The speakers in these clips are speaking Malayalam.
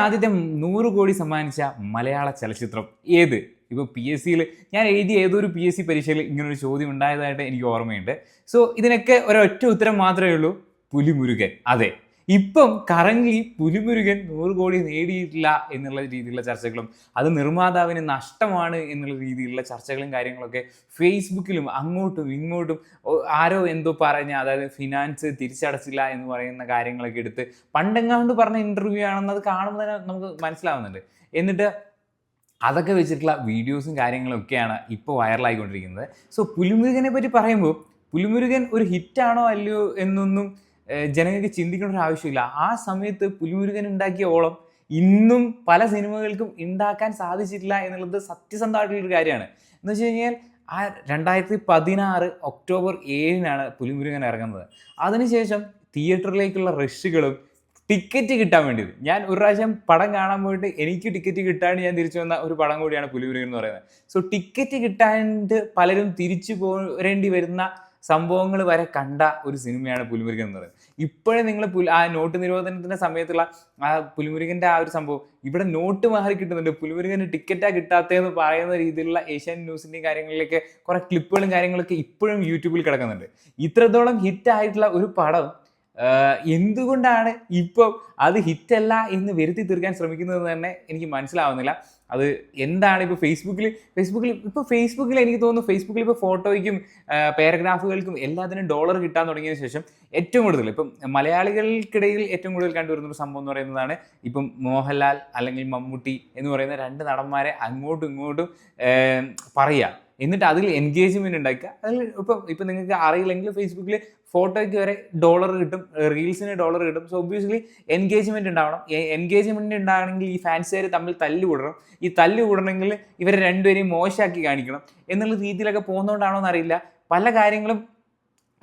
ആദ്യത്തെ 100 കോടി സമ്മാനിച്ച മലയാള ചലച്ചിത്രം ഏത്? ഇപ്പോൾ PSCയിൽ ഞാൻ എഴുതിയ ഏതൊരു PSC പരീക്ഷയിൽ ഇങ്ങനൊരു ചോദ്യം ഉണ്ടായതായിട്ട് എനിക്ക് ഓർമ്മയുണ്ട്. സോ ഇതിനൊക്കെ ഒരൊറ്റ ഉത്തരം മാത്രമേ ഉള്ളൂ, പുലിമുരുകൻ. അതെ, ഇപ്പം കറൻലി പുലിമുരുകൻ 100 കോടി നേടിയിട്ടില്ല എന്നുള്ള രീതിയിലുള്ള ചർച്ചകളും അത് നിർമ്മാതാവിന് നഷ്ടമാണ് എന്നുള്ള രീതിയിലുള്ള ചർച്ചകളും കാര്യങ്ങളൊക്കെ ഫേസ്ബുക്കിലും അങ്ങോട്ടും ഇങ്ങോട്ടും ആരോ എന്തോ പറഞ്ഞ, അതായത് ഫിനാൻസ് തിരിച്ചടച്ചില്ല എന്ന് പറയുന്ന കാര്യങ്ങളൊക്കെ എടുത്ത് പണ്ടെങ്ങാണ്ട് പറഞ്ഞ ഇൻ്റർവ്യൂ ആണെന്നത് കാണുമ്പോൾ തന്നെ നമുക്ക് മനസ്സിലാവുന്നുണ്ട്. എന്നിട്ട് അതൊക്കെ വെച്ചിട്ടുള്ള വീഡിയോസും കാര്യങ്ങളൊക്കെയാണ് ഇപ്പോൾ വൈറലായിക്കൊണ്ടിരിക്കുന്നത്. സോ പുലിമുരുകനെ പറ്റി പറയുമ്പോൾ പുലിമുരുകൻ ഒരു ഹിറ്റാണോ അല്ലയോ എന്നൊന്നും ജനങ്ങൾക്ക് ചിന്തിക്കേണ്ട ഒരു ആവശ്യമില്ല. ആ സമയത്ത് പുലിമുരുകൻ ഉണ്ടാക്കിയ ഓളം ഇന്നും പല സിനിമകൾക്കും ഉണ്ടാക്കാൻ സാധിച്ചിട്ടില്ല എന്നുള്ളത് സത്യസന്ധമായിട്ടുള്ളൊരു കാര്യമാണ്. എന്ന് വെച്ച് കഴിഞ്ഞാൽ ആ 2016 ഒക്ടോബർ 7 പുലിമുരുകൻ ഇറങ്ങുന്നത്. അതിനുശേഷം തിയേറ്ററിലേക്കുള്ള റഷുകളും ടിക്കറ്റ് കിട്ടാൻ വേണ്ടിയത്, ഞാൻ ഒരു പ്രാവശ്യം പടം കാണാൻ പോയിട്ട് എനിക്ക് ടിക്കറ്റ് കിട്ടാണ്ട് ഞാൻ തിരിച്ചു വന്ന ഒരു പടം കൂടിയാണ് പുലിമുരുകൻ എന്ന് പറയുന്നത്. സോ ടിക്കറ്റ് കിട്ടാണ്ട് പലരും തിരിച്ചു പോരേണ്ടി വരുന്ന സംഭവങ്ങൾ വരെ കണ്ട ഒരു സിനിമയാണ് പുലിമുരുകൻ എന്ന് പറയുന്നത്. ഇപ്പോഴേ നിങ്ങൾ ആ നോട്ട് നിരോധനത്തിൻ്റെ സമയത്തുള്ള ആ പുലിമുരുകൻ്റെ ആ ഒരു സംഭവം ഇവിടെ നോട്ട് മാറി കിട്ടുന്നുണ്ട്, പുലിമുരുകന് ടിക്കറ്റാണ് കിട്ടാത്തതെന്ന് പറയുന്ന രീതിയിലുള്ള ഏഷ്യാനെറ്റ് ന്യൂസിൻ്റെയും കാര്യങ്ങളിലേക്ക് കുറേ ക്ലിപ്പുകളും കാര്യങ്ങളൊക്കെ ഇപ്പോഴും യൂട്യൂബിൽ കിടക്കുന്നുണ്ട്. ഇത്രത്തോളം ഹിറ്റായിട്ടുള്ള ഒരു പടം എന്തുകൊണ്ടാണ് ഇപ്പം അത് ഹിറ്റല്ല എന്ന് വരുത്തി തീർക്കാൻ ശ്രമിക്കുന്നതെന്ന് തന്നെ എനിക്ക് മനസ്സിലാവുന്നില്ല. അത് എന്താണ് ഇപ്പോൾ ഫേസ്ബുക്കിൽ എനിക്ക് തോന്നുന്നു, ഫേസ്ബുക്കിൽ ഇപ്പോൾ ഫോട്ടോയ്ക്കും പാരഗ്രാഫുകൾക്കും എല്ലാത്തിനും ഡോളർ കിട്ടാൻ തുടങ്ങിയതിന് ശേഷം ഏറ്റവും കൂടുതൽ ഇപ്പം മലയാളികൾക്കിടയിൽ ഏറ്റവും കൂടുതൽ കണ്ടുവരുന്നൊരു സംഭവം എന്ന് പറയുന്നതാണ് ഇപ്പം മോഹൻലാൽ അല്ലെങ്കിൽ മമ്മൂട്ടി എന്ന് പറയുന്ന 2 നടന്മാരെ അങ്ങോട്ടും ഇങ്ങോട്ടും പറയുക, എന്നിട്ട് അതിൽ എൻഗേജ്മെൻറ്റ് ഉണ്ടാക്കുക. അതിൽ ഇപ്പം നിങ്ങൾക്ക് അറിയില്ലെങ്കിൽ ഫേസ്ബുക്കിൽ ഫോട്ടോയ്ക്ക് വരെ ഡോളർ കിട്ടും, റീൽസിന് ഡോളർ കിട്ടും. സോ ഒബ്വിയസ്ലി എൻഗേജ്മെൻറ്റ് ഉണ്ടാവണം. എൻഗേജ്മെൻറ്റ് ഉണ്ടാകണമെങ്കിൽ ഈ ഫാൻസുകാർ തമ്മിൽ തല്ല് കൂടണം. ഈ തല്ല് കൂടണമെങ്കിൽ ഇവരെ രണ്ടുപേരെയും മോശമാക്കി കാണിക്കണം എന്നുള്ള രീതിയിലൊക്കെ പോകുന്നതുകൊണ്ടാണോ എന്നറിയില്ല, പല കാര്യങ്ങളും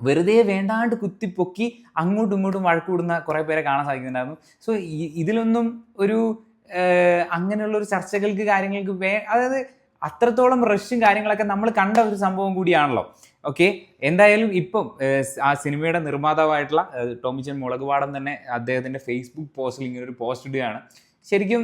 വെറുതെ വേണ്ടാണ്ട് കുത്തിപ്പൊക്കി അങ്ങോട്ടും ഇങ്ങോട്ടും വഴക്കൂടുന്ന കുറേ പേരെ കാണാൻ സാധിക്കുന്നുണ്ടായിരുന്നു. സോ ഇതിലൊന്നും ഒരു അങ്ങനെയുള്ളൊരു ചർച്ചകൾക്ക് കാര്യങ്ങൾക്ക് അതായത് അത്രത്തോളം റഷും കാര്യങ്ങളൊക്കെ നമ്മൾ കണ്ട ഒരു സംഭവം കൂടിയാണല്ലോ. ഓക്കെ, എന്തായാലും ഇപ്പം ആ സിനിമയുടെ നിർമ്മാതാവായിട്ടുള്ള ടോമിച്ചൻ മുളകുപാടം തന്നെ അദ്ദേഹത്തിൻ്റെ ഫേസ്ബുക്ക് പോസ്റ്റിൽ ഇങ്ങനെ ഒരു പോസ്റ്റ് ഇടുകയാണ്. ശരിക്കും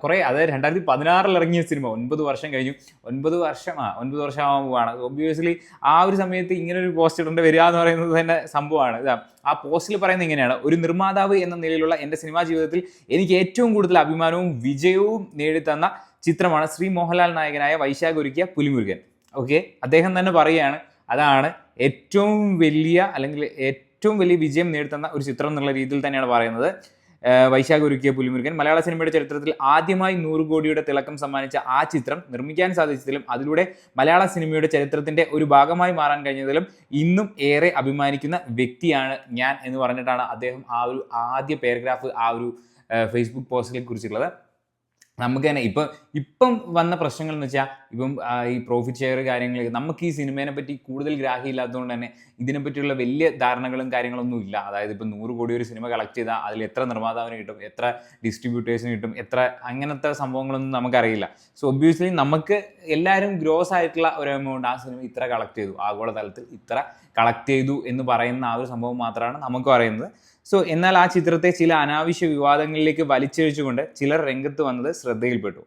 കുറേ, അതായത് 2016 ഇറങ്ങിയ സിനിമ 9 വർഷം കഴിഞ്ഞു. 9 വർഷമാകാൻ പോവുകയാണ്. ഒബ്വിയസ്ലി ആ ഒരു സമയത്ത് ഇങ്ങനൊരു പോസ്റ്റ് ഇടേണ്ടി വരിക എന്ന് പറയുന്നത് തന്നെ സംഭവമാണ്. ആ പോസ്റ്റിൽ പറയുന്നത് ഇങ്ങനെയാണ്: ഒരു നിർമ്മാതാവ് എന്ന നിലയിലുള്ള എൻ്റെ സിനിമാ ജീവിതത്തിൽ എനിക്ക് ഏറ്റവും കൂടുതൽ അഭിമാനവും വിജയവും നേടിത്തന്ന ചിത്രമാണ് ശ്രീ മോഹൻലാൽ നായകനായ വൈശാഖ് ഒരുക്കിയ പുലിമുരുകൻ. ഓക്കെ, അദ്ദേഹം തന്നെ പറയുകയാണ് അതാണ് ഏറ്റവും വലിയ വിജയം നേടിത്തന്ന ഒരു ചിത്രം എന്നുള്ള രീതിയിൽ തന്നെയാണ് പറയുന്നത്. വൈശാഖ് ഒരുക്കിയ പുലിമുരുകൻ മലയാള സിനിമയുടെ ചരിത്രത്തിൽ ആദ്യമായി 100 കോടിയുടെ തിളക്കം സമ്മാനിച്ച ആ ചിത്രം നിർമ്മിക്കാൻ സാധിച്ചതിലും അതിലൂടെ മലയാള സിനിമയുടെ ചരിത്രത്തിന്റെ ഒരു ഭാഗമായി മാറാൻ കഴിഞ്ഞതിലും ഇന്നും ഏറെ അഭിമാനിക്കുന്ന വ്യക്തിയാണ് ഞാൻ എന്ന് പറഞ്ഞിട്ടാണ് അദ്ദേഹം ആ ഒരു ആദ്യ പാരഗ്രാഫ് ആ ഒരു ഫേസ്ബുക്ക് പോസ്റ്റിനെ കുറിച്ചുള്ളത്. നമുക്ക് തന്നെ ഇപ്പം വന്ന പ്രശ്നങ്ങൾ എന്ന് വെച്ചാൽ ഇപ്പം ഈ പ്രോഫിറ്റ് ഷെയർ കാര്യങ്ങൾ, നമുക്ക് ഈ സിനിമേനെ പറ്റി കൂടുതൽ ഗ്രാഹ്യമില്ലാത്തതുകൊണ്ട് തന്നെ ഇതിനെപ്പറ്റിയുള്ള വലിയ ധാരണകളും കാര്യങ്ങളൊന്നും ഇല്ല. അതായത് ഇപ്പം 100 കോടി ഒരു സിനിമ കളക്ട് ചെയ്താൽ അതിൽ എത്ര നിർമ്മാതാവിന് കിട്ടും, എത്ര ഡിസ്ട്രിബ്യൂട്ടേഴ്സിന് കിട്ടും, എത്ര അങ്ങനത്തെ സംഭവങ്ങളൊന്നും നമുക്കറിയില്ല. സോ ഒബ്വിയസ്ലി നമുക്ക് എല്ലാവരും ഗ്രോസ് ആയിട്ടുള്ള ഒരു എമൗണ്ട് ആ സിനിമ ഇത്ര കളക്ട് ചെയ്തു, ആഗോളതലത്തിൽ ഇത്ര കളക്ട് ചെയ്തു എന്ന് പറയുന്ന ആ ഒരു സംഭവം മാത്രമാണ് നമുക്ക് അറിയുന്നത്. സോ എന്നാൽ ആ ചിത്രത്തെ ചില അനാവശ്യ വിവാദങ്ങളിലേക്ക് വലിച്ചഴിച്ചുകൊണ്ട് ചിലർ രംഗത്ത് വന്നത് ശ്രദ്ധയിൽപ്പെട്ടു.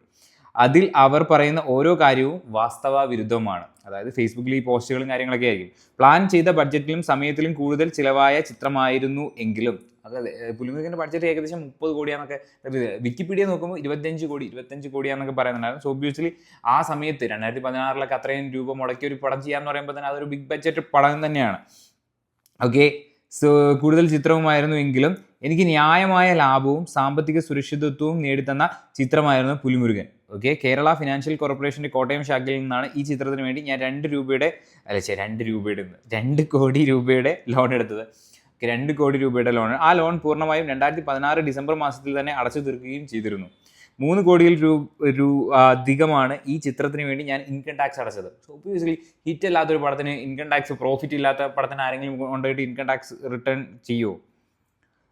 അതിൽ അവർ പറയുന്ന ഓരോ കാര്യവും വാസ്തവ വിരുദ്ധമാണ്. അതായത് ഫേസ്ബുക്കിൽ ഈ പോസ്റ്റുകളും കാര്യങ്ങളൊക്കെ ആയിരിക്കും. പ്ലാൻ ചെയ്ത ബഡ്ജറ്റിലും സമയത്തിലും കൂടുതൽ ചിലവായ ചിത്രമായിരുന്നു എങ്കിലും, അതായത് പുലിമുരുകൻ്റെ ബഡ്ജറ്റ് ഏകദേശം 30 കോടിയാന്നൊക്കെ വിക്കിപീഡിയ നോക്കുമ്പോൾ 25 കോടിയാന്നൊക്കെ പറയുന്നുണ്ടായിരുന്നു. സോ ഒബ്വിയസ്ലി ആ സമയത്ത് 2016 അത്രയും രൂപ മുടക്കി ഒരു പടം ചെയ്യാന്ന് പറയുമ്പോൾ തന്നെ അതൊരു ബിഗ് ബഡ്ജറ്റ് പടം തന്നെയാണ്. ഓക്കെ, സോ കൂടുതൽ ചിത്രവുമായിരുന്നു എങ്കിലും എനിക്ക് ന്യായമായ ലാഭവും സാമ്പത്തിക സുരക്ഷിതത്വവും നേടിത്തന്ന ചിത്രമായിരുന്നു പുലിമുരുകൻ. ഓക്കെ, കേരള ഫിനാൻഷ്യൽ കോർപ്പറേഷൻ്റെ കോട്ടയം ശാഖയിൽ നിന്നാണ് ഈ ചിത്രത്തിന് വേണ്ടി ഞാൻ 2 കോടി രൂപയുടെ ലോൺ എടുത്തത്. 2 കോടി രൂപയുടെ ലോൺ. ആ ലോൺ പൂർണ്ണമായും 2016 ഡിസംബർ മാസത്തിൽ തന്നെ അടച്ചു തീർക്കുകയും ചെയ്തിരുന്നു. 3 കോടിയിൽ അധികമാണ് ഈ ചിത്രത്തിന് വേണ്ടി ഞാൻ ഇൻകം ടാക്സ് അടച്ചത്. സോ ഒബ്വിയസ്ലി ഹിറ്റ് അല്ലാത്തൊരു പടത്തിന് ഇൻകം ടാക്സ്, പ്രോഫിറ്റ് ഇല്ലാത്ത പടത്തിന് ആരെങ്കിലും കൊണ്ടുപോയിട്ട് ഇൻകം ടാക്സ് റിട്ടേൺ ചെയ്യുമോ?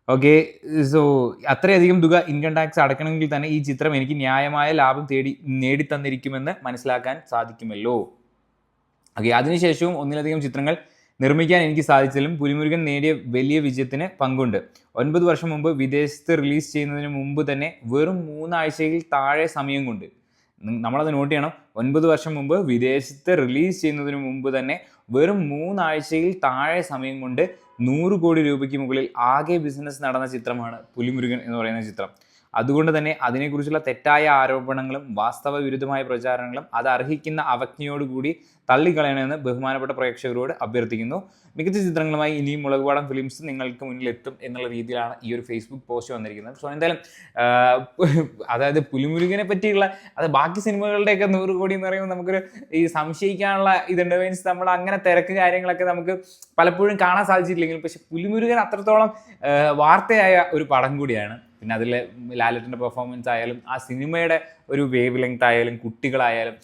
ഓക്കെ, സോ അത്രയധികം തുക ഇൻകം ടാക്സ് അടയ്ക്കണമെങ്കിൽ തന്നെ ഈ ചിത്രം എനിക്ക് ന്യായമായ ലാഭം നേടിത്തന്നിരിക്കുമെന്ന് മനസ്സിലാക്കാൻ സാധിക്കുമല്ലോ. ഓക്കെ, അതിനുശേഷവും ഒന്നിലധികം ചിത്രങ്ങൾ നിർമ്മിക്കാൻ എനിക്ക് സാധിച്ചാലും പുലിമുരുകൻ നേടിയ വലിയ വിജയത്തിന് പങ്കുണ്ട്. 9 വർഷം മുമ്പ് വിദേശത്ത് റിലീസ് ചെയ്യുന്നതിന് മുമ്പ് തന്നെ വെറും 3 ആഴ്ചയിൽ താഴെ സമയം കൊണ്ട്, നമ്മളത് നോട്ട് ചെയ്യണം, 9 വർഷം മുമ്പ് വിദേശത്ത് റിലീസ് ചെയ്യുന്നതിന് മുമ്പ് തന്നെ വെറും 3 ആഴ്ചയിൽ താഴെ സമയം കൊണ്ട് 100 കോടി രൂപയ്ക്ക് മുകളിൽ ആകെ ബിസിനസ് നടന്ന ചിത്രമാണ് പുലിമുരുകൻ എന്ന് പറയുന്ന ചിത്രം. അതുകൊണ്ട് തന്നെ അതിനെക്കുറിച്ചുള്ള തെറ്റായ ആരോപണങ്ങളും വാസ്തവ വിരുദ്ധമായ പ്രചാരണങ്ങളും അത് അർഹിക്കുന്ന അവജ്ഞയോടുകൂടി തള്ളിക്കളയണമെന്ന് ബഹുമാനപ്പെട്ട പ്രേക്ഷകരോട് അഭ്യർത്ഥിക്കുന്നു. മികച്ച ചിത്രങ്ങളുമായി ഇനിയും മുളകുപാടം ഫിലിംസ് നിങ്ങൾക്ക് മുന്നിലെത്തും എന്നുള്ള രീതിയിലാണ് ഈ ഒരു ഫേസ്ബുക്ക് പോസ്റ്റ് വന്നിരിക്കുന്നത്. സോ എന്തായാലും അതായത് പുലിമുരുകനെ പറ്റിയുള്ള അത് ബാക്കി സിനിമകളുടെയൊക്കെ 100 കോടി എന്ന് പറയുമ്പോൾ നമുക്കൊരു ഈ സംശയിക്കാനുള്ള ഇതുണ്ട്. മീൻസ് നമ്മൾ അങ്ങനെ തിരക്ക് കാര്യങ്ങളൊക്കെ നമുക്ക് പലപ്പോഴും കാണാൻ സാധിച്ചിട്ടില്ലെങ്കിലും പക്ഷെ പുലിമുരുകൻ അത്രത്തോളം വാർത്തയായ ഒരു പടം കൂടിയാണ്. പിന്നെ അതിലെ ലാലേട്ടൻ്റെ പെർഫോമൻസ് ആയാലും ആ സിനിമയുടെ ഒരു വേവ് ലെങ്ത് ആയാലും കുട്ടികളായാലും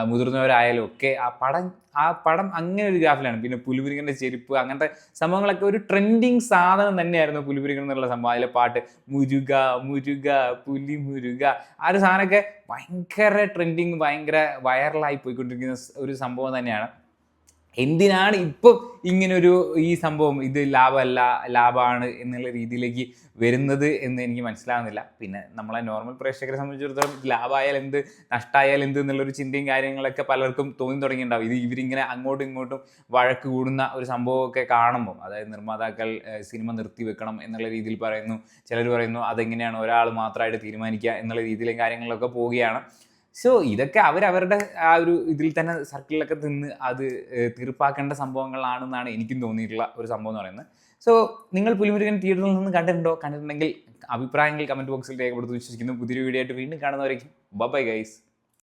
മുതിർന്നവരായാലും ഒക്കെ ആ പടം അങ്ങനെ ഒരു ഗ്രാഫിലാണ്. പിന്നെ പുലിമുരുകൻ്റെ ചെരുപ്പ് അങ്ങനത്തെ സംഭവങ്ങളൊക്കെ ഒരു ട്രെൻഡിങ് സാധനം തന്നെയായിരുന്നു പുലിമുരുകൻ എന്നുള്ള സംഭവം. അതിലെ പാട്ട് മുരുക മുരുക പുലി മുരുക ആ ഒരു സാധനമൊക്കെ ഭയങ്കര ട്രെൻഡിങ് ഭയങ്കര വൈറലായി പോയിക്കൊണ്ടിരിക്കുന്ന ഒരു സംഭവം തന്നെയാണ്. എന്തിനാണ് ഇപ്പോൾ ഇങ്ങനൊരു ഈ സംഭവം ഇത് ലാഭമാണ് എന്നുള്ള രീതിയിലേക്ക് വരുന്നത് എന്ന് എനിക്ക് മനസ്സിലാവുന്നില്ല. പിന്നെ നമ്മളെ നോർമൽ പ്രേക്ഷകരെ സംബന്ധിച്ചിടത്തോളം ലാഭമായാൽ എന്ത് നഷ്ടമായാൽ എന്ത് എന്നുള്ളൊരു ചിന്തയും കാര്യങ്ങളൊക്കെ പലർക്കും തോന്നി തുടങ്ങിയിട്ടുണ്ടാവും. ഇവരിങ്ങനെ അങ്ങോട്ടും ഇങ്ങോട്ടും വഴക്ക് കൂടുന്ന ഒരു സംഭവമൊക്കെ കാണുമ്പോൾ, അതായത് നിർമ്മാതാക്കൾ സിനിമ നിർത്തി വെക്കണം എന്നുള്ള രീതിയിൽ പറയുന്നു, ചിലർ പറയുന്നു അതെങ്ങനെയാണ് ഒരാൾ മാത്രമായിട്ട് തീരുമാനിക്കുക എന്നുള്ള രീതിയിലും കാര്യങ്ങളിലൊക്കെ പോവുകയാണ്. സോ ഇതൊക്കെ അവരവരുടെ ആ ഒരു ഇതിൽ തന്നെ സർക്കിളിലൊക്കെ നിന്ന് അത് തീർപ്പാക്കേണ്ട സംഭവങ്ങളാണെന്നാണ് എനിക്കും തോന്നിയിട്ടുള്ള ഒരു സംഭവം എന്ന് പറയുന്നത്. സോ നിങ്ങൾ പുലിമുരുകൻ തിയേറ്ററിൽ നിന്ന് കണ്ടിട്ടുണ്ടെങ്കിൽ അഭിപ്രായങ്ങൾ കമൻറ്റ് ബോക്സിൽ രേഖപ്പെടുത്തി വിശ്വസിക്കുന്നു. പുതിയൊരു വീഡിയോ ആയിട്ട് വീണ്ടും കാണുന്നവരേക്കും ബൈ ഗൈസ്.